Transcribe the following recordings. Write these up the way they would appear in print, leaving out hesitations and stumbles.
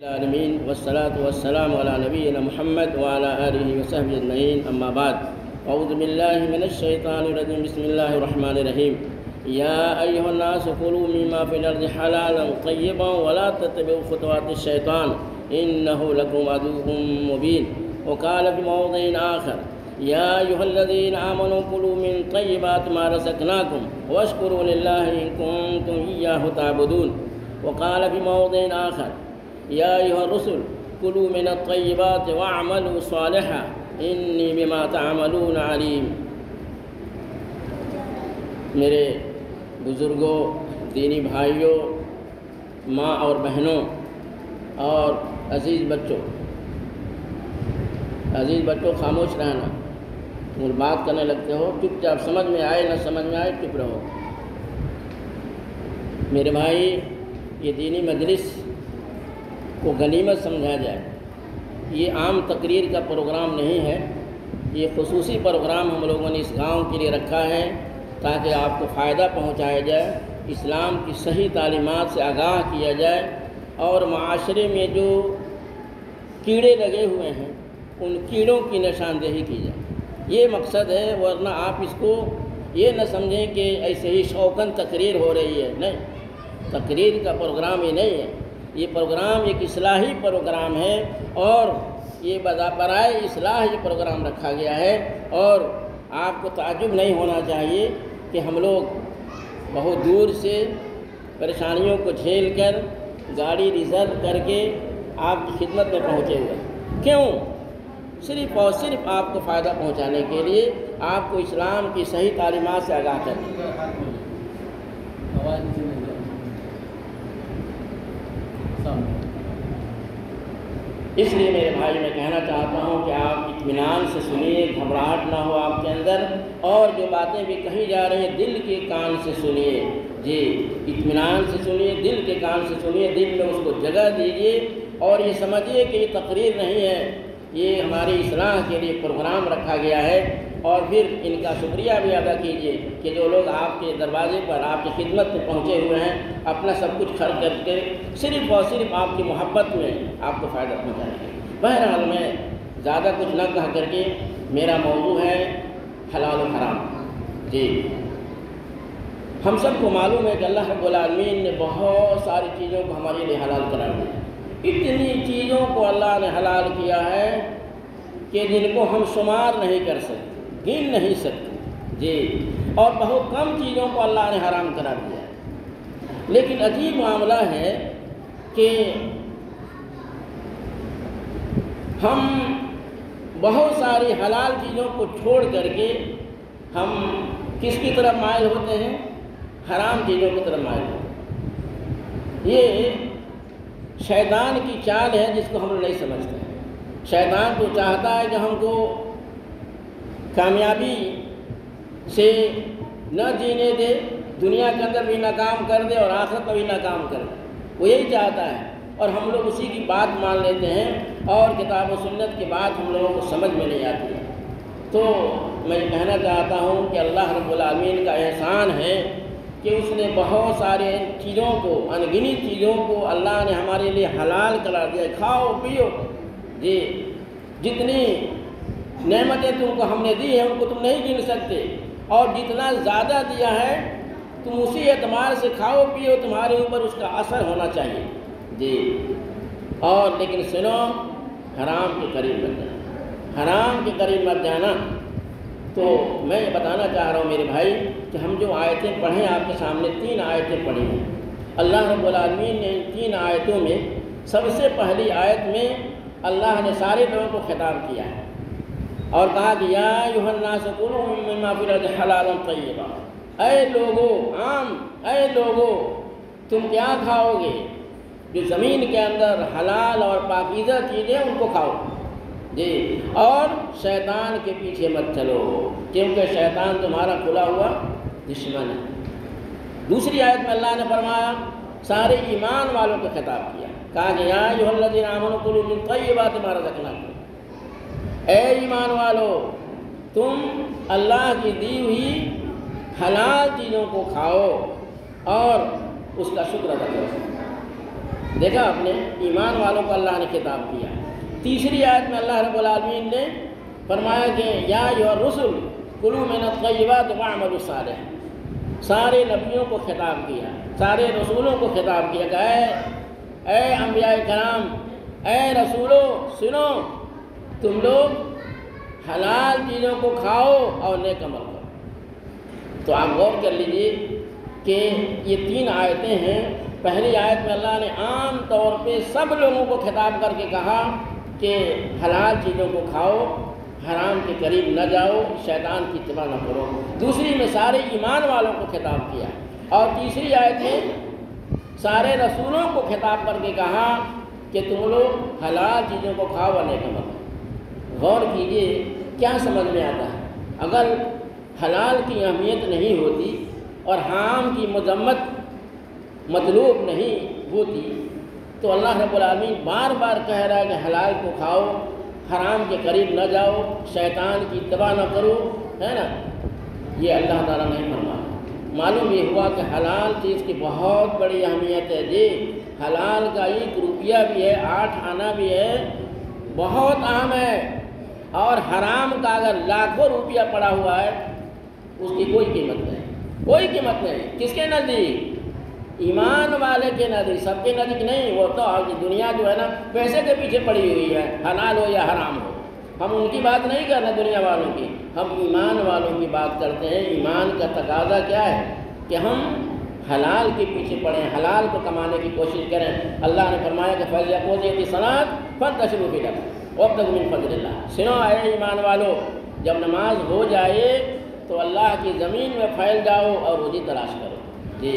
العالمین والصلاة والسلام علی نبینا محمد وعلی آلہ وصحبہ اجمعین اما بعد اعوذ باللہ من الشیطان الرجیم بسم اللہ الرحمن الرحیم یا ایہا الناس کلوا مما فی الارض حلالا طیبا ولا تتبعوا خطوات الشیطان انہ لکم عدو مبین وقال فی موضع آخر یا ایہا الذین آمنوا کلوا من طیبات ما رزقناکم واشکروا للہ ان کنتم ایاہ تعبدون وقال فی موضع آخر یا ایہا الرسل کلوا من الطیبات واعملوا صالحا انی بما تعملون علیم۔ میرے بزرگوں، دینی بھائیوں، ماں اور بہنوں اور عزیز بچوں خاموش رہنا۔ تم بات کرنے لگتے ہو، چپ چاپ، سمجھ میں آئے نہ سمجھ میں آئے چپ رہو۔ میرے بھائی، یہ دینی مجلس کو غنیمت سمجھا جائے۔ یہ عام تقریر کا پروگرام نہیں ہے، یہ خصوصی پروگرام ہم لوگوں نے اس گاؤں کے لیے رکھا ہے تاکہ آپ کو فائدہ پہنچایا جائے، اسلام کی صحیح تعلیمات سے آگاہ کیا جائے اور معاشرے میں جو کیڑے لگے ہوئے ہیں ان کیڑوں کی نشاندہی کی جائے۔ یہ مقصد ہے، ورنہ آپ اس کو یہ نہ سمجھیں کہ ایسے ہی شوقاً تقریر ہو رہی ہے۔ نہیں، تقریر کا پروگرام یہ نہیں ہے، یہ پروگرام ایک اصلاحی پروگرام ہے اور یہ برائے اصلاح یہ پروگرام رکھا گیا ہے۔ اور آپ کو تعجب نہیں ہونا چاہیے کہ ہم لوگ بہت دور سے پریشانیوں کو جھیل کر گاڑی ریزرو کر کے آپ کی خدمت میں پہنچے ہوئے ہیں۔ کیوں؟ صرف اور صرف آپ کو فائدہ پہنچانے کے لیے، آپ کو اسلام کی صحیح تعلیمات سے آگاہ کرنے۔ اس لیے میرے بھائی میں کہنا چاہتا ہوں کہ آپ اطمینان سے سنیے، گھبراہٹ نہ ہو آپ کے اندر، اور جو باتیں بھی کہی جا رہی ہیں دل کے کان سے سنیے۔ جی، اطمینان سے سنیے، دل کے کان سے سنیے، دل میں اس کو جگہ دیجیے اور یہ سمجھیے کہ یہ تقریر نہیں ہے، یہ ہماری اصلاح کے لیے پروگرام رکھا گیا ہے۔ اور پھر ان کا شکریہ بھی ادا کیجیے کہ جو لوگ آپ کے دروازے پر آپ کی خدمت میں پہنچے ہوئے ہیں، اپنا سب کچھ خرچ کر کے صرف اور صرف آپ کی محبت میں آپ کو فائدہ پہنچائیں گے۔ بہرحال میں زیادہ کچھ نہ کہہ کر کے، میرا موضوع ہے حلال و حرام۔ جی، ہم سب کو معلوم ہے کہ اللہ رب العالمین نے بہت ساری چیزوں کو ہمارے لیے حلال قرار دیا۔ اتنی چیزوں کو اللہ نے حلال کیا ہے کہ جن کو ہم شمار نہیں کر سکتے، گن نہیں سکتے۔ جی، اور بہت کم چیزوں کو اللہ نے حرام قرار دیا ہے۔ لیکن عجیب معاملہ ہے کہ ہم بہت ساری حلال چیزوں کو چھوڑ کر کے ہم کس کی طرف مائل ہوتے ہیں؟ حرام چیزوں کی طرف مائل ہوتے ہیں۔ یہ شیطان کی چال ہے جس کو ہم نہیں سمجھتے۔ شیطان تو چاہتا ہے کہ ہم کو کامیابی سے نہ جینے دے، دنیا کے اندر بھی ناکام کر دے اور آخرت میں بھی ناکام کر دے، وہ یہی چاہتا ہے، اور ہم لوگ اسی کی بات مان لیتے ہیں اور کتاب و سنت کی بات ہم لوگوں کو سمجھ میں نہیں آتی ہے۔ تو میں کہنا چاہتا ہوں کہ اللہ رب العالمین کا احسان ہے کہ اس نے بہت سارے چیزوں کو، انگنی چیزوں کو اللہ نے ہمارے لیے حلال قرار دیا۔ کھاؤ پیو، جی، جتنی نعمتیں تم کو ہم نے دی ہیں ان کو تم نہیں گن سکتے، اور جتنا زیادہ دیا ہے تم اسی اعتبار سے کھاؤ پیو، تمہارے اوپر اس کا اثر ہونا چاہیے۔ جی، اور لیکن سنو، حرام کے قریب مت جانا، حرام کے قریب مت جانا۔ تو میں یہ بتانا چاہ رہا ہوں میرے بھائی کہ ہم جو آیتیں پڑھیں، آپ کے سامنے 3 آیتیں پڑھی ہیں۔ اللہ رب العالمین نے ان 3 آیتوں میں سب سے پہلی آیت میں اللہ نے سارے لوگوں کو خطاب کیا ہے اور کہا کہ یا ایھا الناس کلوا مما فی الارض حلالا طیبا۔ اے لوگو، تم کیا کھاؤ گے؟ جو زمین کے اندر حلال اور پاکیزہ چیزیں ان کو کھاؤ۔ جی، اور شیطان کے پیچھے مت چلو کیونکہ شیطان تمہارا کھلا ہوا دشمن ہے۔ دوسری آیت میں اللہ نے فرمایا، سارے ایمان والوں کو خطاب کیا، کہا کہ یا ایھا الذین آمنوا کلوا من طیبات ما رزقناکم۔ اے ایمان والو، تم اللہ کی دی ہوئی حلال چیزوں کو کھاؤ اور اس کا شکر ادا کرو۔ دیکھا آپ نے، ایمان والوں کو اللہ نے خطاب کیا۔ تیسری آیت میں اللہ رب العالمین نے فرمایا کہ یا ایھا الرسل کلوا من الطیبات واعملوا صالحا۔ سارے نبیوں کو خطاب کیا، سارے رسولوں کو خطاب کیا کہ اے انبیاء کرام، اے رسولوں سنو، تم لوگ حلال چیزوں کو کھاؤ اور نیک عمل کرو۔ تو آپ غور کر لیجئے کہ یہ 3 آیتیں ہیں۔ پہلی آیت میں اللہ نے عام طور پہ سب لوگوں کو خطاب کر کے کہا کہ حلال چیزوں کو کھاؤ، حرام کے قریب نہ جاؤ، شیطان کی اتباع نہ کرو۔ دوسری میں سارے ایمان والوں کو خطاب کیا، اور تیسری آیت میں سارے رسولوں کو خطاب کر کے کہا کہ تم لوگ حلال چیزوں کو کھاؤ اور نیک عمل کرو۔ غور کیجئے کیا سمجھ میں آتا ہے؟ اگر حلال کی اہمیت نہیں ہوتی اور حرام کی مذمت مطلوب نہیں ہوتی تو اللہ رب العالمین بار بار کہہ رہا ہے کہ حلال کو کھاؤ، حرام کے قریب نہ جاؤ، شیطان کی اتباع نہ کرو، ہے نا؟ یہ اللہ تعالیٰ نہیں فرمایا۔ معلوم یہ ہوا کہ حلال چیز کی بہت بڑی اہمیت ہے جی۔ حلال کا 1 روپیہ بھی ہے، 8 آنا بھی ہے، بہت اہم ہے۔ اور حرام کا اگر لاکھوں روپیہ پڑا ہوا ہے اس کی کوئی قیمت نہیں، کوئی قیمت نہیں۔ کس کے نزدیک؟ ایمان والے کے نزدیک، سب کے نزدیک نہیں۔ وہ تو دنیا جو ہے نا پیسے کے پیچھے پڑی ہوئی ہے، حلال ہو یا حرام ہو۔ ہم ان کی بات نہیں کر رہے دنیا والوں کی، ہم ایمان والوں کی بات کرتے ہیں۔ ایمان کا تقاضا کیا ہے کہ ہم حلال کے پیچھے پڑیں، حلال کو کمانے کی کوشش کریں۔ اللہ نے فرمایا کہ فَإِذَا قُضِيَتِ الصَّلَاةُ فَانتَشِرُوا فِي الْأَرْضِ وَابْتَغُوا مِن فَضْلِ اللَّهِ۔ سنو اے ایمان والو، جب نماز ہو جائے تو اللہ کی زمین میں پھیل جاؤ اور روزی تلاش کرو۔ جی،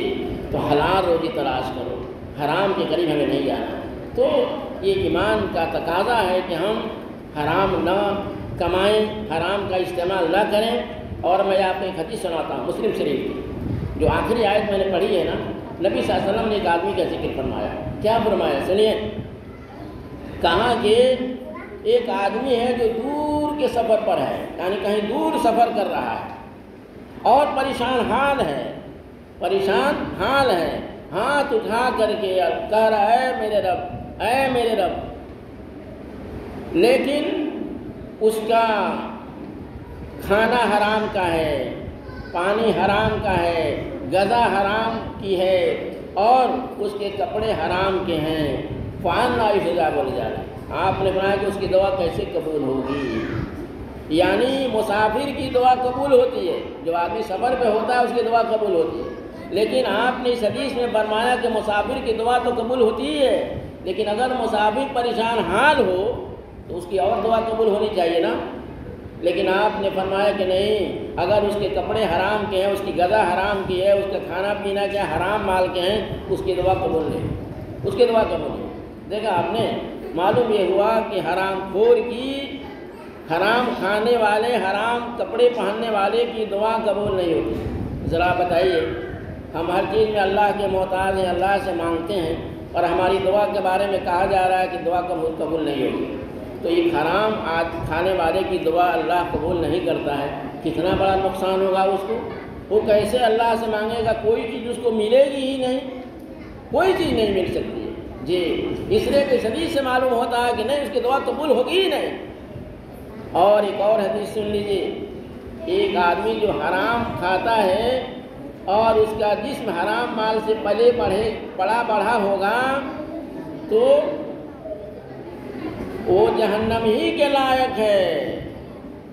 تو حلال روزی تلاش کرو، حرام کے قریب ہمیں نہیں جانا۔ تو یہ ایمان کا تقاضا ہے کہ ہم حرام نہ کمائیں، حرام کا استعمال نہ کریں۔ اور میں آپ کو ایک حدیث سناتا ہوں مسلم شریف کی، جو آخری آیت میں نے پڑھی ہے نا، نبی صلی اللہ علیہ وسلم نے ایک آدمی کا ذکر فرمایا۔ کیا فرمایا سنیے، کہا کہ ایک آدمی ہے جو دور کے سفر پر ہے، یعنی کہیں دور سفر کر رہا ہے اور پریشان حال ہے، پریشان حال ہے، ہاتھ اٹھا کر کے کہہ رہا ہے اے میرے رب، اے میرے رب، لیکن اس کا کھانا حرام کا ہے، پانی حرام کا ہے، غذا حرام کی ہے، اور اس کے کپڑے حرام کے ہیں۔ فَأَنَّىٰ يُسْتَجَابُ لِذَٰلِكَ۔ آپ نے فرمایا کہ اس کی دعا کیسے قبول ہوگی؟ یعنی مسافر کی دعا قبول ہوتی ہے، جو آدمی سفر پہ ہوتا ہے اس کی دعا قبول ہوتی ہے، لیکن آپ نے اس حدیث میں فرمایا کہ مسافر کی دعا تو قبول ہوتی ہی ہے، لیکن اگر مسافر پریشان حال ہو تو اس کی اور دعا قبول ہونی چاہیے نا۔ لیکن آپ نے فرمایا کہ نہیں، اگر اس کے کپڑے حرام کے ہیں، اس کی غذا حرام کی ہے، اس کا کھانا پینا کیا حرام مال کے ہیں، اس کی دعا قبول نہیں، اس کی دعا قبول نہیں۔ دیکھا آپ نے، معلوم یہ ہوا کہ حرام خور کی، حرام کھانے والے، حرام کپڑے پہننے والے کی دعا قبول نہیں ہوتی۔ ذرا بتائیے، ہم ہر چیز میں اللہ کے محتاج ہیں، اللہ سے مانگتے ہیں، اور ہماری دعا کے بارے میں کہا جا رہا ہے کہ دعا قبول نہیں ہوگی، تو یہ حرام کھانے والے کی دعا اللہ قبول نہیں کرتا ہے، کتنا بڑا نقصان ہوگا اس کو۔ وہ کیسے اللہ سے مانگے گا؟ کوئی چیز اس کو ملے گی ہی نہیں، کوئی چیز نہیں مل سکتی ہے جی۔ اس لیے کہ حدیث سے معلوم ہوتا ہے کہ نہیں، اس کی دعا قبول ہوگی ہی نہیں۔ اور ایک اور حدیث سن لیجیے، ایک آدمی جو حرام کھاتا ہے اور اس کا جسم حرام مال سے پلا بڑھا ہوگا تو وہ جہنم ہی کے لائق ہے۔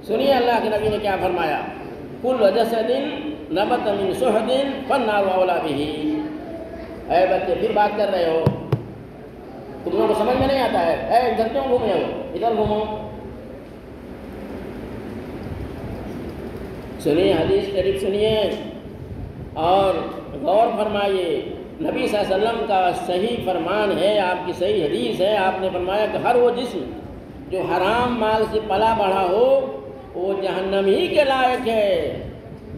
سنیے اللہ کے نبی نے کیا فرمایا، کل جسد نبت من صحد فالنار اولی بہ۔ اے بچے پھر بات کر رہے ہو، تم لوگوں کو سمجھ میں نہیں آتا ہے؟ اے ادھر کیوں گھومے ہو؟ ادھر گھومو۔ سنیے حدیث شریف سنیے اور غور فرمائیے۔ نبی صلی اللہ علیہ وسلم کا صحیح فرمان ہے، آپ کی صحیح حدیث ہے۔ آپ نے فرمایا کہ ہر وہ جسم جو حرام مال سے پلا بڑھا ہو وہ جہنم ہی کے لائق ہے،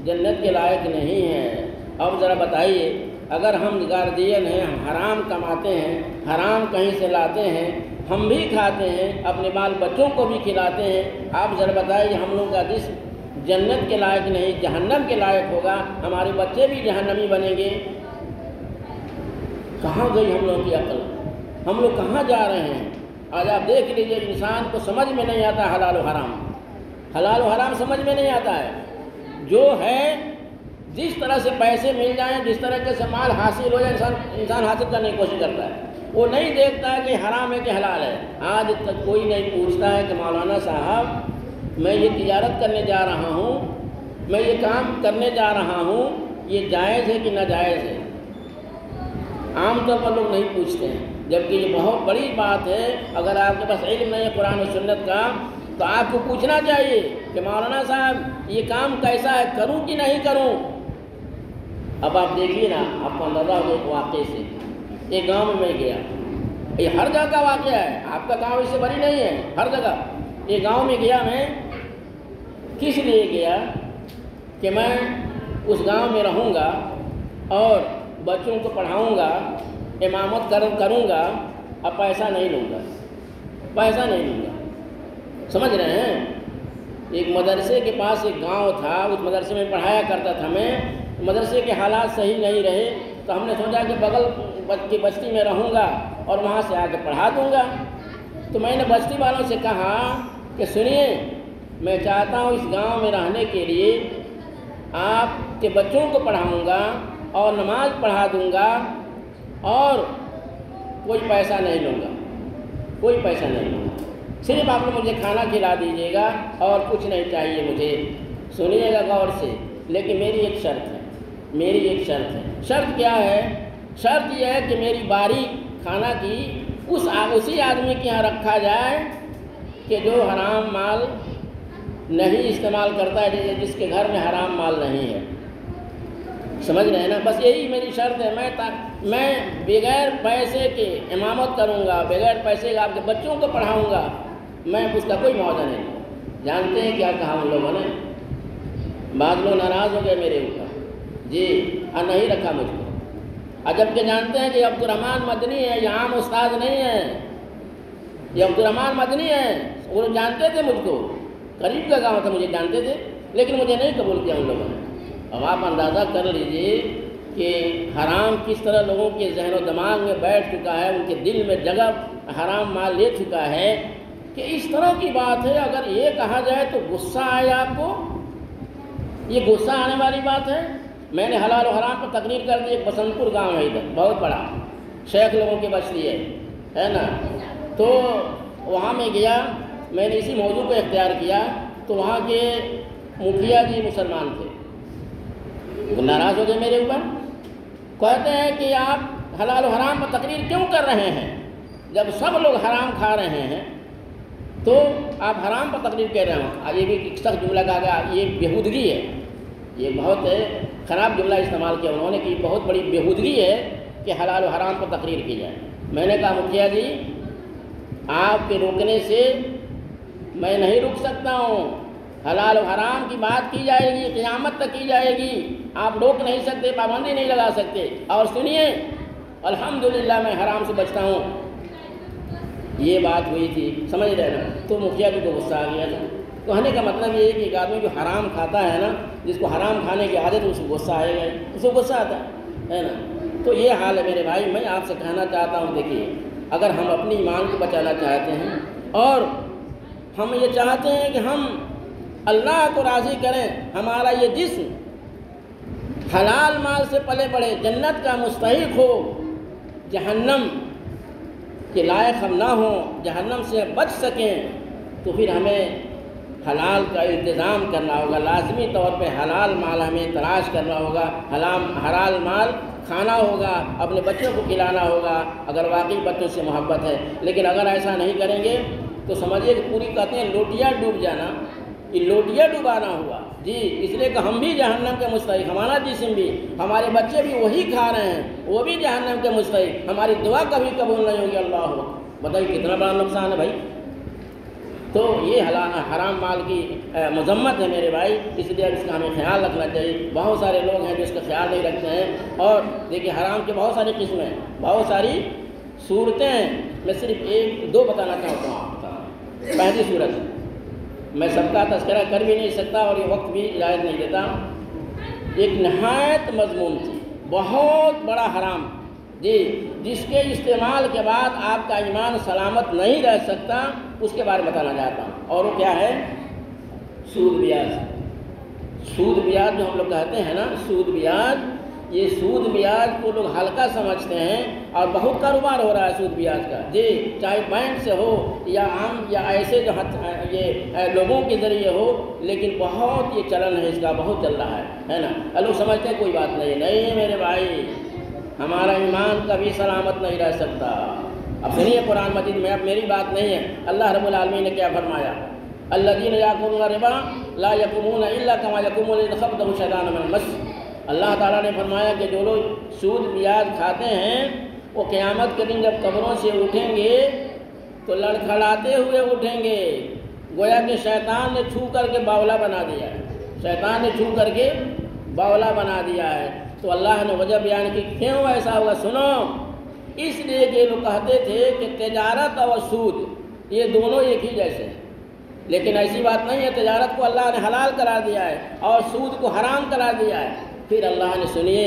جنت کے لائق نہیں ہے۔ اب ذرا بتائیے، اگر ہم گارجین ہیں، ہم حرام کماتے ہیں، حرام کہیں سے لاتے ہیں، ہم بھی کھاتے ہیں، اپنے بال بچوں کو بھی کھلاتے ہیں، آپ ذرا بتائیے ہم لوگ کا جسم جنت کے لائق نہیں جہنم کے لائق ہوگا، ہمارے بچے بھی جہنمی بنیں گے۔ کہاں گئی ہم لوگوں کی عقل؟ ہم لوگ کہاں جا رہے ہیں؟ آج آپ دیکھ لیجئے، انسان کو سمجھ میں نہیں آتا حلال و حرام، حلال و حرام سمجھ میں نہیں آتا ہے۔ جو ہے جس طرح سے پیسے مل جائیں، جس طرح سے مال حاصل ہو جائے، انسان حاصل کرنے کی کوشش کرتا ہے، وہ نہیں دیکھتا ہے کہ حرام ہے کہ حلال ہے۔ آج تک کوئی نہیں پوچھتا ہے کہ مولانا صاحب میں یہ تجارت کرنے جا رہا ہوں، میں یہ کام کرنے جا رہا ہوں، یہ جائز ہے کہ ناجائز ہے۔ عام طور پر لوگ نہیں پوچھتے ہیں، جبکہ یہ بہت بڑی بات ہے۔ اگر آپ کے پاس علم نہیں ہے قرآن و سنت کا تو آپ کو پوچھنا چاہیے کہ مولانا صاحب یہ کام کیسا ہے، کروں کہ نہیں کروں۔ اب آپ دیکھیے نا، آپ کو اندازہ ہوگا ایک واقعے سے، ایک گاؤں میں میں گیا، یہ ہر جگہ کا واقعہ ہے، آپ کا گاؤں اس سے بڑی نہیں ہے، ہر جگہ۔ ایک گاؤں میں گیا میں، کس لیے گیا کہ میں اس گاؤں میں رہوں گا اور بچوں کو پڑھاؤں گا، امامت کروں گا، اب پیسہ نہیں لوں گا، پیسہ نہیں لوں گا، سمجھ رہے ہیں؟ ایک مدرسے کے پاس ایک گاؤں تھا، اس مدرسے میں پڑھایا کرتا تھا میں، مدرسے کے حالات صحیح نہیں رہے تو ہم نے سوچا کہ بغل کی بستی میں رہوں گا اور وہاں سے آ کے پڑھا دوں گا۔ تو میں نے بستی والوں سے کہا کہ سنیے، میں چاہتا ہوں اس گاؤں میں رہنے کے لیے آپ کے بچوں کو پڑھاؤں گا اور نماز پڑھا دوں گا اور کوئی پیسہ نہیں لوں گا، کوئی پیسہ نہیں لوں گا، صرف آپ نے مجھے کھانا کھلا دیجیے گا اور کچھ نہیں چاہیے مجھے۔ سنیے گا غور سے، لیکن میری ایک شرط ہے، میری ایک شرط ہے۔ شرط کیا ہے؟ شرط یہ ہے کہ میری باری کھانا کی اسی آدمی کے یہاں رکھا جائے کہ جو حرام مال نہیں استعمال کرتا ہے، جس کے گھر میں حرام مال نہیں ہے، سمجھ رہے ہیں نا؟ بس یہی میری شرط ہے۔ میں بغیر پیسے کے امامت کروں گا، بغیر پیسے کے آپ کے بچوں کو پڑھاؤں گا، میں اس کا کوئی معاوضہ نہیں دوں۔ جانتے ہیں کیا کہا ان لوگوں نے؟ بعض لوگ ناراض ہو گئے میرے اوپر، جی نہیں رکھا مجھ کو۔ جبکہ جانتے ہیں کہ عبد الرحمن مدنی ہے، یہ عام استاد نہیں ہے، یہ عبد الرحمن مدنی ہے۔ وہ جانتے تھے مجھ کو، قریب کا گاؤں تھا، مجھے جانتے تھے، لیکن مجھے نہیں قبول کیا ان لوگوں نے۔ اب آپ اندازہ کر لیجئے کہ حرام کس طرح لوگوں کے ذہن و دماغ میں بیٹھ چکا ہے، ان کے دل میں جگہ حرام مال لے چکا ہے کہ اس طرح کی بات ہے۔ اگر یہ کہا جائے تو غصہ آئے آپ کو، یہ غصہ آنے والی بات ہے۔ میں نے حلال و حرام پر تقریر کر دی، ایک بسنت پور گاؤں ہے ادھر، بہت بڑا، شیخ لوگوں کی بستی ہے نا۔ تو وہاں میں گیا، میں نے اسی موضوع کو اختیار کیا، تو وہاں کے مکھیا جی مسلمان تھے، وہ ناراض ہو گئے میرے اوپر، کہتے ہیں کہ آپ حلال و حرام پر تقریر کیوں کر رہے ہیں؟ جب سب لوگ حرام کھا رہے ہیں تو آپ حرام پر تقریر کر رہے ہیں۔ یہ بھی ایک سخت جملہ کہا گیا، یہ بےہودگی ہے، یہ بہت خراب جملہ استعمال کیا انہوں نے کہ بہت بڑی بےہودگی ہے کہ حلال و حرام پر تقریر کی جائے۔ میں نے کہا مکھیا جی، آپ کے روکنے سے میں نہیں رک سکتا ہوں، حلال و حرام کی بات کی جائے گی، قیامت تک کی جائے گی، آپ روک نہیں سکتے، پابندی نہیں لگا سکتے۔ اور سنیے، الحمدللہ میں حرام سے بچتا ہوں۔ یہ بات ہوئی تھی، سمجھ رہے نا؟ تو مکھیا جی کو غصہ آ گیا تھا۔ کہنے کا مطلب یہ ہے کہ ایک آدمی جو حرام کھاتا ہے نا، جس کو حرام کھانے کی عادت، اس کو غصہ آئے گا، اس کو غصہ آتا ہے نا۔ تو یہ حال ہے میرے بھائی۔ میں آپ سے کہنا چاہتا ہوں، دیکھیے، اگر ہم اپنی ایمان کو بچانا چاہتے ہیں اور ہم یہ چاہتے ہیں کہ ہم اللہ کو راضی کریں، ہمارا یہ جسم حلال مال سے پلے بڑھے، جنت کا مستحق ہو، جہنم کے لائق ہم نہ ہوں، جہنم سے بچ سکیں، تو پھر ہمیں حلال کا انتظام کرنا ہوگا۔ لازمی طور پہ حلال مال ہمیں تلاش کرنا ہوگا، حلال مال کھانا ہوگا، اپنے بچوں کو کھلانا ہوگا اگر واقعی بچوں سے محبت ہے۔ لیکن اگر ایسا نہیں کریں گے تو سمجھیے کہ پوری کہتے ہیں لوٹیا ڈوب جانا، یہ لوٹیا ڈوبانا ہوا جی۔ اس لیے کہ ہم بھی جہنم کے مستحق، ہمارا جسم بھی، ہمارے بچے بھی وہی کھا رہے ہیں، وہ بھی جہنم کے مستحق، ہماری دعا کبھی قبول نہیں ہوگی۔ اللہ ہو، بتائیے کتنا بڑا نقصان ہے بھائی۔ تو یہ حرام مال کی مذمت ہے میرے بھائی، اس لیے اس کا ہمیں خیال رکھنا چاہیے۔ بہت سارے لوگ ہیں جو اس کا خیال نہیں رکھتے ہیں، اور دیکھیے حرام کے بہت ساری قسمیں ہیں، بہت ساری صورتیں ہیں۔ میں صرف ایک دو بتانا چاہتا ہوں۔ پہلی صورت، میں سب کا تذکرہ کر بھی نہیں سکتا اور یہ وقت بھی اجازت نہیں دیتا۔ ایک نہایت مضمون تھی، بہت بڑا حرام، جی جس کے استعمال کے بعد آپ کا ایمان سلامت نہیں رہ سکتا، اس کے بارے میں بتانا چاہتا ہوں۔ اور وہ کیا ہے؟ سود بیاج۔ سود بیاج جو ہم لوگ کہتے ہیں نا، سود بیاج، یہ سود بیاج کو لوگ ہلکا سمجھتے ہیں اور بہت کاروبار ہو رہا ہے سود بیاج کا، جی چاہے بینک سے ہو یا عام یا ایسے جو یہ لوگوں کے ذریعے ہو، لیکن بہت یہ چلن ہے اس کا، بہت چل رہا ہے نا۔ لوگ سمجھتے ہیں کوئی بات نہیں میرے بھائی، ہمارا ایمان کبھی سلامت نہیں رہ سکتا۔ اب سنیے قرآن مجید میں، اب میری بات نہیں ہے، اللہ رب العالمین نے کیا فرمایا؟ الذین یاکلون الربا لا یقومون الا کما یقوم الذی یتخبطہ الشیطان من المس۔ اللہ تعالیٰ نے فرمایا کہ جو لوگ سود بیاج کھاتے ہیں وہ قیامت کے دن جب قبروں سے اٹھیں گے تو لڑکھڑاتے ہوئے اٹھیں گے، گویا کہ شیطان نے چھو کر کے باولا بنا دیا ہے، شیطان نے چھو کر کے باولا بنا دیا ہے۔ تو اللہ نے وجہ بیان کی کیوں ایسا ہوگا، سنو، اس لیے کہ لوگ کہتے تھے کہ تجارت اور سود یہ دونوں ایک ہی جیسے ہیں، لیکن ایسی بات نہیں ہے۔ تجارت کو اللہ نے حلال قرار دیا ہے اور سود کو حرام قرار دیا ہے۔ پھر اللہ نے، سنیے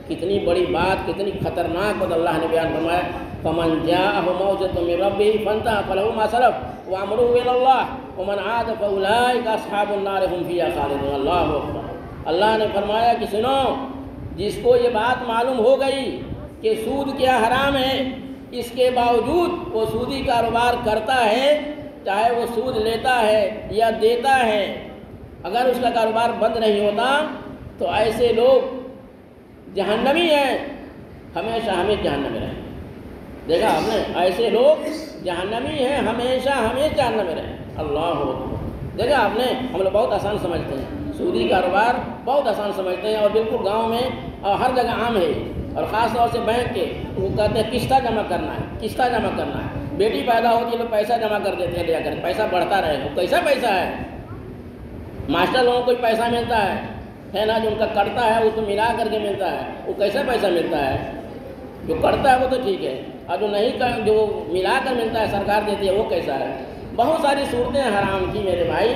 کتنی بڑی بات، کتنی خطرناک بات اللہ نے بیان فرمایا، فمن جاءہ موعظۃ من ربہ فانتہی فلہ ما سلف وامرہ الی اللہ ومن عاد فاولئک اصحاب النار ھم فیہا خالدون۔ اللہ اکبر۔ اللہ نے فرمایا کہ سنو، جس کو یہ بات معلوم ہو گئی کہ سود کیا حرام ہے، اس کے باوجود وہ سودی کاروبار کرتا ہے، چاہے وہ سود لیتا ہے یا دیتا ہے، اگر اس کا کاروبار بند نہیں ہوتا تو ایسے لوگ جہنمی ہیں، ہمیشہ جہنم میں رہیں۔ دیکھا آپ نے، ایسے لوگ جہنمی ہیں، ہمیشہ جہنم میں رہیں۔ اللہ اکبر۔ دیکھا آپ نے، ہم لوگ بہت آسان سمجھتے ہیں سودی کاروبار، بہت آسان سمجھتے ہیں، اور بالکل گاؤں میں اور ہر جگہ عام ہے، اور خاص طور سے بینک کے وہ کہتے ہیں قسطہ جمع کرنا ہے، قسطہ جمع کرنا ہے۔ بیٹی پیدا ہوتی ہے تو پیسہ جمع کر دیتے ہیں، لے کر پیسہ بڑھتا رہے، وہ کیسا پیسہ ہے؟ ماسٹر لوگوں کو پیسہ ملتا ہے نا، جو ان کا کرتا ہے اس کو ملا کر کے ملتا ہے، وہ کیسا پیسہ ملتا ہے؟ جو کرتا ہے وہ تو ٹھیک ہے، اور جو نہیں، جو ملا کر ملتا ہے سرکار دیتی ہے، وہ کیسا ہے؟ بہت ساری صورتیں حرام کی میرے بھائی،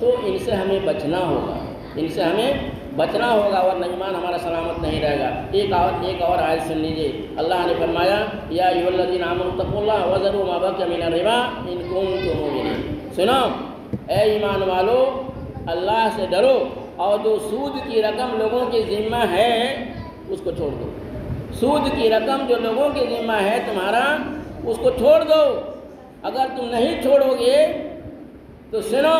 تو ان سے ہمیں بچنا ہوگا، ان سے ہمیں بچنا ہوگا، ورنہ ایمان ہمارا سلامت نہیں رہے گا۔ ایک اور آیت سن لیجیے، اللہ نے فرمایا یا ایھا الذین آمنوا اتقوا اللہ وذروا ما بقی من الربا ان کنتم مؤمنین۔ سنو اے ایمان والو، اللہ سے ڈرو، اور جو سود کی رقم لوگوں کے ذمہ ہے اس کو چھوڑ دو۔ سود کی رقم جو لوگوں کے ذمہ ہے تمہارا، اس کو چھوڑ دو۔ اگر تم نہیں چھوڑو گے تو سنو،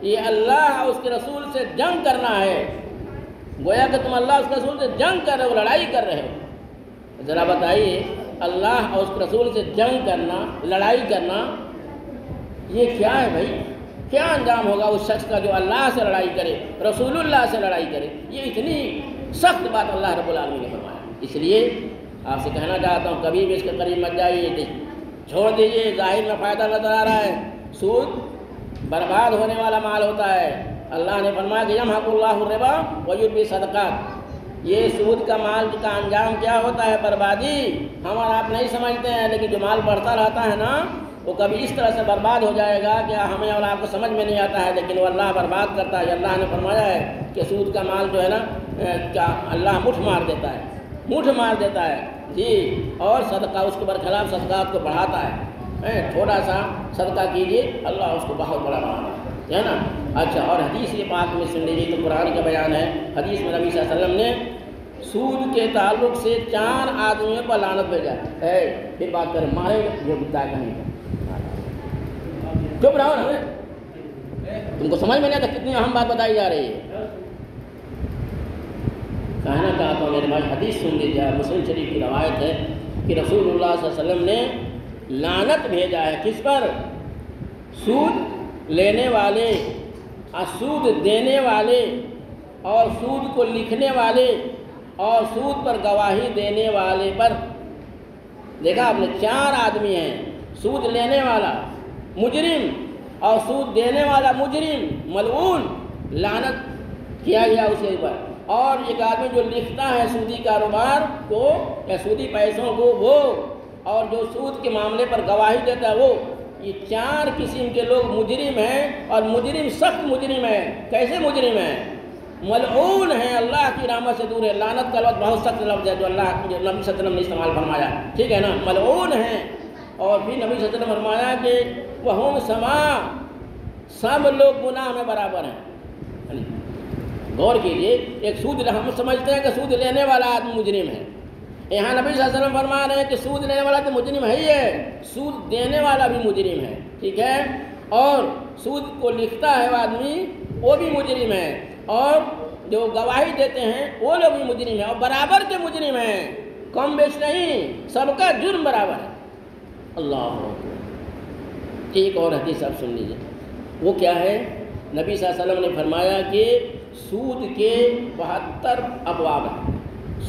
یہ اللہ اور اس کے رسول سے جنگ کرنا ہے، گویا کہ تم اللہ اور اس کے رسول سے جنگ کر رہے ہو، لڑائی کر رہے ہو۔ ذرا بتائیے، اللہ اور اس کے رسول سے جنگ کرنا، لڑائی کرنا، یہ کیا ہے بھائی؟ کیا انجام ہوگا اس شخص کا جو اللہ سے لڑائی کرے، رسول اللہ سے لڑائی کرے؟ یہ اتنی سخت بات اللہ رب العالمین نے فرمایا۔ اس لیے آپ سے کہنا چاہتا ہوں، کبھی بھی اس کے قریب مت جائیے، چھوڑ دیجیے، ظاہر میں فائدہ نظر آ رہا ہے، سود برباد ہونے والا مال ہوتا ہے۔ اللہ نے فرمایا کہ یمحق اللہ الربا ویربی الصدقات، یہ سود کا مال کا انجام کیا ہوتا ہے؟ بربادی۔ ہم اور آپ نہیں سمجھتے ہیں، لیکن جو مال بڑھتا رہتا ہے نا، وہ کبھی اس طرح سے برباد ہو جائے گا کہ ہمیں اور آپ کو سمجھ میں نہیں آتا ہے، لیکن وہ اللہ برباد کرتا ہے۔ اللہ نے فرمایا ہے کہ سود کا مال جو ہے نا، کیا اللہ مٹھ مار دیتا ہے، مٹھ مار دیتا ہے جی، اور صدقہ اس کے برخلاف صدقات کو بڑھاتا ہے۔ تھوڑا سا صدقہ کیجیے، اللہ اس کو بہت بڑا بناتا ہے نا۔ اچھا، اور حدیث کے پاک میں سن لیجیے، تو قرآن کا بیان ہے، حدیث میں نبی صلی اللہ علیہ وسلم نے سود کے تعلق سے 4 آدمیوں پر لعنت بھیجا ہے۔ پھر بات کریں، مارے جو بتا کہیں چپ رہو نا، تم کو سمجھ میں نہیں آتا کتنی اہم بات بتائی جا رہی ہے۔ کہنا چاہتا ہوں میرے بھائی، حدیث سن لیجیے، مسلم شریف کی روایت ہے کہ رسول اللہ صلی اللہ علیہ وسلم نے لعنت بھیجا ہے کس پر؟ سود لینے والے اور سود دینے والے اور سود کو لکھنے والے اور سود پر گواہی دینے والے پر۔ دیکھا آپ نے، 4 آدمی ہیں، سود لینے والا مجرم اور سود دینے والا مجرم ملعون، لعنت کیا گیا اس کے اوپر۔ اور ایک آدمی جو لکھتا ہے سودی کاروبار کو یا سودی پیسوں کو، وہ، اور جو سود کے معاملے پر گواہی دیتا ہے وہ، یہ 4 قسم کے لوگ مجرم ہیں، اور مجرم سخت مجرم ہیں۔ کیسے مجرم ہیں؟ ملعون ہیں، اللہ کی رحمت سے دور ہے۔ لعنت کا لفظ بہت سخت لفظ ہے جو اللہ جو نبی صلی اللہ علیہ وسلم نے استعمال فرمایا، ٹھیک ہے نا، ملعون ہیں۔ اور پھر نبی صلی اللہ علیہ وسلم فرمایا کہ وہم سما، سب لوگ گناہ میں برابر ہیں۔ غور کیجئے، ایک سود، ہم سمجھتے ہیں کہ سود لینے والا آدمی مجرم ہے، یہاں نبی صلی اللہ علیہ وسلم فرما رہے ہیں کہ سود لینے والا تو مجرم ہے ہی ہے، سود دینے والا بھی مجرم ہے، ٹھیک ہے، اور سود کو لکھتا ہے وہ آدمی وہ بھی مجرم ہے، اور جو گواہی دیتے ہیں وہ لوگ بھی مجرم ہیں، اور برابر کے مجرم ہیں، کم بیش نہیں، سب کا جرم برابر ہے۔ اللہ اکبر۔ ایک اور حدیث آپ سن لیجیے، وہ کیا ہے؟ نبی صلی اللہ علیہ وسلم نے فرمایا کہ سود کے 72 ابواب ہیں،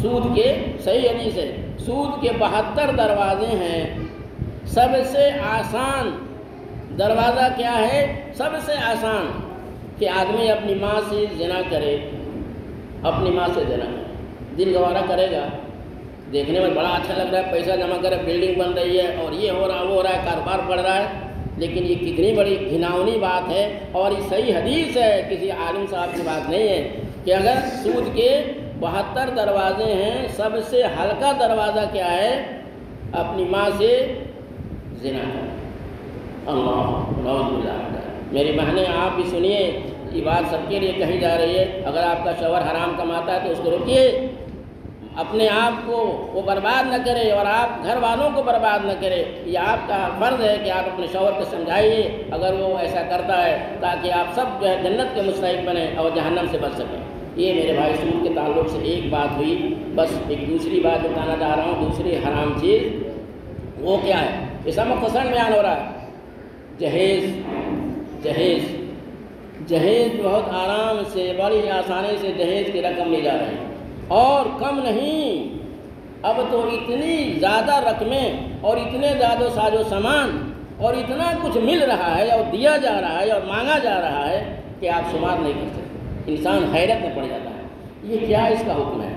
سود کے، صحیح حدیث ہے، سود کے 72 دروازے ہیں، سب سے آسان دروازہ کیا ہے؟ سب سے آسان کہ آدمی اپنی ماں سے زنا کرے، اپنی ماں سے زنا کرے، دل گوارا کرے گا، دیکھنے میں بڑا اچھا لگ رہا ہے، پیسہ جمع کرے، بلڈنگ بن رہی ہے اور یہ ہو رہا وہ ہو رہا ہے، کاروبار بڑھ رہا ہے، لیکن یہ کتنی بڑی گھناؤنی بات ہے، اور یہ صحیح حدیث ہے، کسی عالم صاحب کی بات نہیں ہے، کہ اگر سود کے 72 دروازے ہیں، سب سے ہلکا دروازہ کیا ہے؟ اپنی ماں سے زنا کرنا۔ اللہ نعوذ باللہ۔ میری بہنیں آپ بھی سنیے، یہ بات سب کے لیے کہی جا رہی ہے، اگر آپ کا شوہر حرام کماتا ہے تو اس کو روکیے، اپنے آپ کو وہ برباد نہ کرے اور آپ گھر والوں کو برباد نہ کرے، یہ آپ کا فرض ہے کہ آپ اپنے شوہر کو سمجھائیے اگر وہ ایسا کرتا ہے، تاکہ آپ سب جو ہے جنت کے مستحق بنیں اور جہنم سے بچ سکیں۔ یہ میرے بھائی سود کے تعلق سے ایک بات ہوئی، بس ایک دوسری بات بتانا چاہ رہا ہوں، دوسری حرام چیز وہ کیا ہے؟ اس میں مختصر بیان ہو رہا ہے، جہیز۔ جہیز بہت آرام سے، بڑی آسانی سے جہیز کی رقم لی جا رہی ہے، اور کم نہیں، اب تو اتنی زیادہ رقمیں اور اتنے زیادہ ساز و سامان اور اتنا کچھ مل رہا ہے اور دیا جا رہا ہے اور مانگا جا رہا ہے کہ آپ شمار نہیں کر سکتے، انسان حیرت میں پڑ جاتا ہے، یہ کیا اس کا حکم ہے؟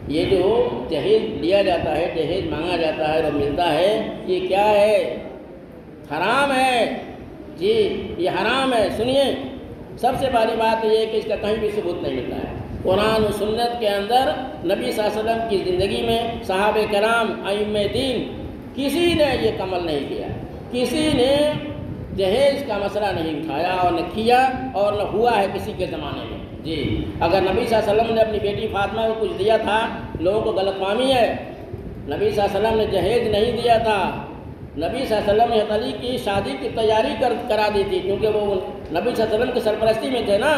یہ جو جہیز لیا جاتا ہے، جہیز مانگا جاتا ہے اور ملتا ہے، یہ کیا ہے؟ حرام ہے جی، یہ حرام ہے۔ سنیے، سب سے بڑی بات یہ ہے کہ اس کا کہیں بھی ثبوت نہیں ملتا ہے، قرآن و سنت کے اندر نبی صلی اللہ علیہ وسلم کی زندگی میں صحابہ کرام ائمہ دین کسی نے یہ عمل نہیں کیا، کسی نے جہیز کا مسئلہ نہیں اٹھایا اور نہ کیا اور نہ ہوا ہے کسی کے زمانے میں جی۔ اگر نبی صلی اللہ علیہ وسلم نے اپنی بیٹی فاطمہ کو کچھ دیا تھا، لوگوں کو غلط فہمی ہے، نبی صلی اللہ علیہ وسلم نے جہیز نہیں دیا تھا، نبی صلی اللہ علیہ وسلم نے علی کی شادی کی تیاری کرا دی تھی، کیونکہ وہ نبی صلی اللہ علیہ وسلم کی سرپرستی میں تھے نا،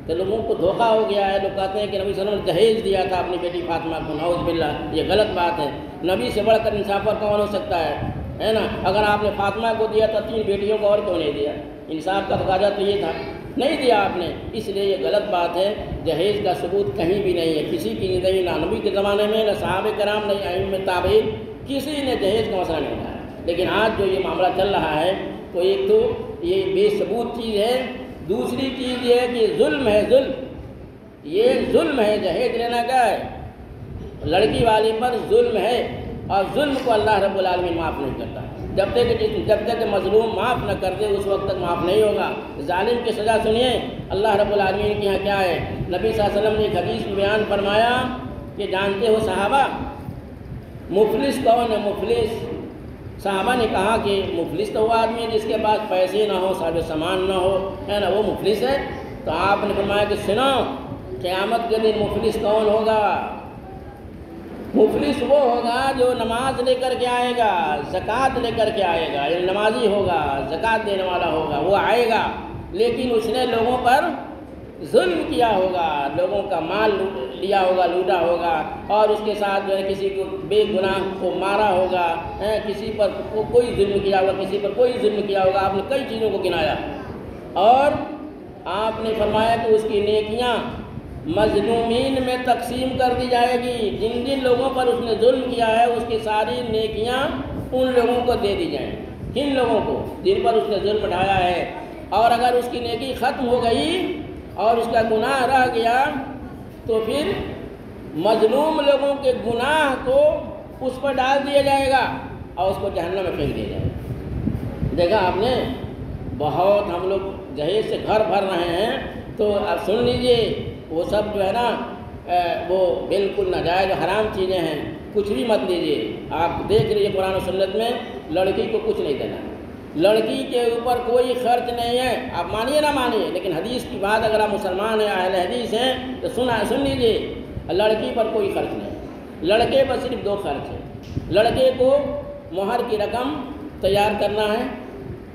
تو لوگوں کو دھوکہ ہو گیا ہے، لوگ کہتے ہیں کہ نبی صلی اللہ علیہ وسلم نے جہیز دیا تھا اپنی بیٹی فاطمہ کو، نعوذ باللہ، یہ غلط بات ہے، نبی سے بڑھ کر انصافر کون ہو سکتا ہے نا؟ اگر آپ نے فاطمہ کو دیا تو 3 بیٹیوں کو اور کیوں نہیں دیا؟ انصاف کا تقاضا تو یہ تھا، نہیں دیا آپ نے، اس لیے یہ غلط بات ہے، جہیز کا ثبوت کہیں بھی نہیں ہے، کسی کی نہیں، نہ نبی کے زمانے میں، نہ صحابہ کرام، نہ ائمہ تابعین، کسی نے جہیز کا مسئلہ نہیں اٹھایا۔ لیکن آج جو یہ معاملہ چل رہا ہے، تو ایک تو یہ بے ثبوت چیز ہے، دوسری چیز یہ ہے کہ ظلم ہے، ظلم، یہ ظلم ہے، جہیز لینا کیا ہے؟ لڑکی والی پر ظلم ہے، اور ظلم کو اللہ رب العالمین معاف نہیں کرتا، جب تک مظلوم معاف نہ کر دے اس وقت تک معاف نہیں ہوگا۔ ظالم کی سزا سنیے، اللہ رب العالمین کے یہاں کیا ہے؟ نبی صلی اللہ علیہ وسلم نے ایک حدیث میں بیان فرمایا کہ جانتے ہو صحابہ مفلس کون ہے؟ مفلس، صحابہ نے کہا کہ مفلس تو وہ آدمی ہے جس کے پاس پیسے نہ ہو، صاحب سامان نہ ہو، ہے نا، وہ مفلس ہے؟ تو آپ نے فرمایا کہ سنو، قیامت کے دن مفلس کون ہوگا؟ مفلس وہ ہوگا جو نماز لے کر کے آئے گا، زکوٰۃ لے کر کے آئے گا، یعنی نمازی ہوگا، زکوٰۃ دینے والا ہوگا، وہ آئے گا، لیکن اس نے لوگوں پر ظلم کیا ہوگا، لوگوں کا مال لیا ہوگا، لوٹا ہوگا، اور اس کے ساتھ جو ہے کسی کو بے گناہ کو مارا ہوگا، کسی پر کوئی ظلم کیا ہوگا، کسی پر کوئی ظلم کیا ہوگا، آپ نے کئی چیزوں کو گنایا، اور آپ نے فرمایا کہ اس کی نیکیاں مظلومین میں تقسیم کر دی جائے گی، جن جن لوگوں پر اس نے ظلم کیا ہے اس کی ساری نیکیاں ان لوگوں کو دے دی جائیں، کن لوگوں کو؟ جن پر اس نے ظلم اٹھایا ہے، اور اگر اس کی نیکی ختم ہو گئی اور اس کا گناہ رہ گیا تو پھر مظلوم لوگوں کے گناہ کو اس پر ڈال دیا جائے گا اور اس کو جہنم میں پھینک دیا جائے گا۔ دیکھا آپ نے، بہت ہم لوگ جہیز سے گھر بھر رہے ہیں، تو اب سن لیجئے، وہ سب جو ہے نا وہ بالکل ناجائز حرام چیزیں ہیں، کچھ بھی مت لیجیے۔ آپ دیکھ لیجیے قرآن و سنت میں لڑکی کو کچھ نہیں دینا، لڑکی کے اوپر کوئی خرچ نہیں ہے، آپ مانیے نہ مانیے، لیکن حدیث کی بات اگر آپ مسلمان ہیں، اہل حدیث ہیں تو سن لیجیے، لڑکی پر کوئی خرچ نہیں، لڑکے پر صرف 2 خرچ ہے۔ لڑکے کو مہر کی رقم تیار کرنا ہے،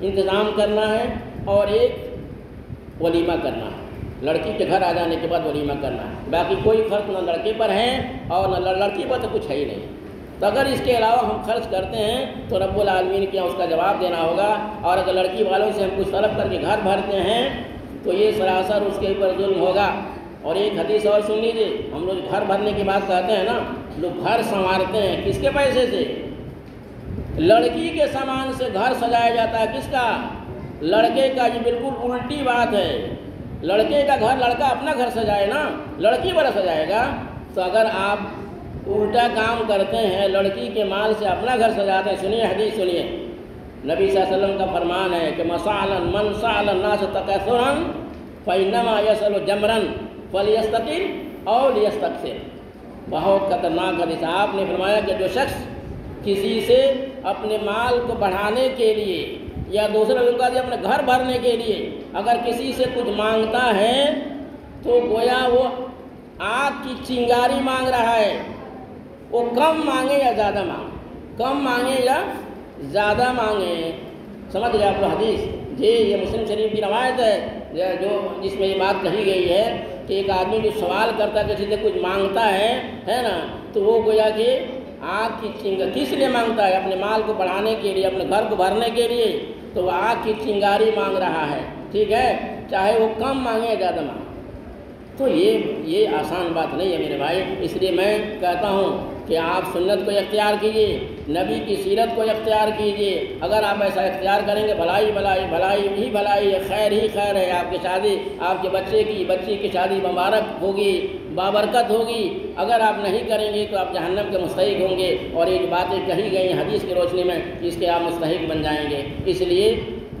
انتظام کرنا ہے، اور ایک ولیمہ کرنا ہے، لڑکی کے گھر آ جانے کے بعد ولیمہ کرنا ہے۔ باقی کوئی خرچ نہ لڑکے پر ہے اور نہ لڑکی پر تو کچھ ہے ہی نہیں۔ تو اگر اس کے علاوہ ہم خرچ کرتے ہیں تو رب العالمین کے یہاں اس کا جواب دینا ہوگا، اور اگر لڑکی والوں سے ہم کچھ طلب کر کے گھر بھرتے ہیں تو یہ سراسر اس کے اوپر ظلم ہوگا۔ اور ایک حدیث اور سن لیجیے، ہم لوگ گھر بھرنے کی بات کرتے ہیں نا، لوگ گھر سنوارتے ہیں کس کے پیسے سے؟ لڑکی کے سامان سے گھر سجایا جاتا ہے، کس کا؟ لڑکے کا۔ یہ بالکل الٹی بات ہے، لڑکے کا گھر لڑکا اپنا گھر سجائے نا، لڑکی والا سجائے گا؟ تو اگر آپ الٹا کام کرتے ہیں، لڑکی کے مال سے اپنا گھر سجاتے ہیں، سنیے حدیث سنیے، نبی صلی اللہ علیہ وسلم کا فرمان ہے کہ من سأل الناس تکاثرا فإنما يسأل جمرا فليستقل أو ليستكثر۔ بہت خطرناک حدیث۔ آپ نے فرمایا کہ جو شخص کسی سے اپنے مال کو بڑھانے کے لیے یا دوسرے لوگوں کا اپنے گھر بھرنے کے لیے اگر کسی سے کچھ مانگتا ہے تو گویا وہ آگ کی چنگاری مانگ رہا ہے۔ وہ کم مانگے یا زیادہ مانگے، کم مانگے یا زیادہ مانگے، سمجھ گئے آپ لوگ حدیث؟ جی یہ مسلم شریف کی روایت ہے جو جس میں یہ بات کہی گئی ہے کہ ایک آدمی جو سوال کرتا ہے کسی سے کچھ مانگتا ہے نا، تو وہ گویا کہ آگ کی چنگاری کس لیے مانگتا ہے؟ اپنے مال کو بڑھانے کے لیے، اپنے گھر کو بھرنے کے لیے، تو وہ آگ کی چنگاری مانگ رہا ہے، ٹھیک ہے، چاہے وہ کم مانگے یا زیادہ مانگے۔ تو یہ آسان بات نہیں ہے میرے بھائی، اس لیے میں کہتا ہوں کہ آپ سنت کو اختیار کیجیے، نبی کی سیرت کو اختیار کیجیے۔ اگر آپ ایسا اختیار کریں گے بھلائی بھلائی بھلائی ہی بھلائی ہے، خیر ہی خیر ہے، آپ کی شادی، آپ کے بچی کی شادی مبارک ہوگی، بابرکت ہوگی۔ اگر آپ نہیں کریں گے تو آپ جہنم کے مستحق ہوں گے، اور یہ باتیں کہی گئی ہیں حدیث کی روشنی میں، اس کے آپ مستحق بن جائیں گے۔ اس لیے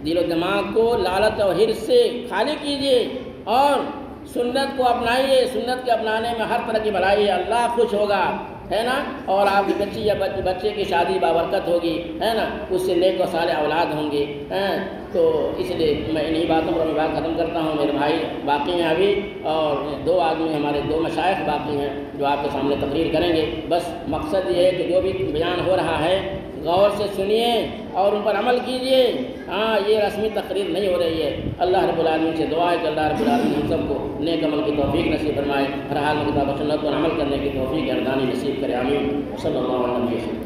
دل و دماغ کو لالچ اور حرص سے خالی کیجیے اور سنت کو اپنائیے۔ سنت کے اپنانے میں ہر طرح کی بھلائی ہے، اللہ خوش ہوگا، ہے نا، اور آپ کی بچی یا بچے کی شادی بابرکت ہوگی، ہے نا، اس سے نیک و صالح اولاد ہوں گے۔ تو اس لیے میں انہی باتوں پر بات ختم کرتا ہوں۔ میرے بھائی باقی ہیں ابھی، اور 2 آدمی ہمارے 2 مشائخ باقی ہیں جو آپ کے سامنے تقریر کریں گے۔ بس مقصد یہ ہے کہ جو بھی بیان ہو رہا ہے غور سے سنیے اور ان پر عمل کیجیے۔ یہ رسمی تقریر نہیں ہو رہی ہے۔ اللہ رب العالمین سے دعا ہے کہ اللہ رب العالمین ہم سب کو نیک عمل کی توفیق نصیب فرمائے، ہر حال میں کتاب و سنت پر عمل کرنے کی توفیق گردانی نصیب کرے، آمین۔ صلی اللہ علیہ وسلم۔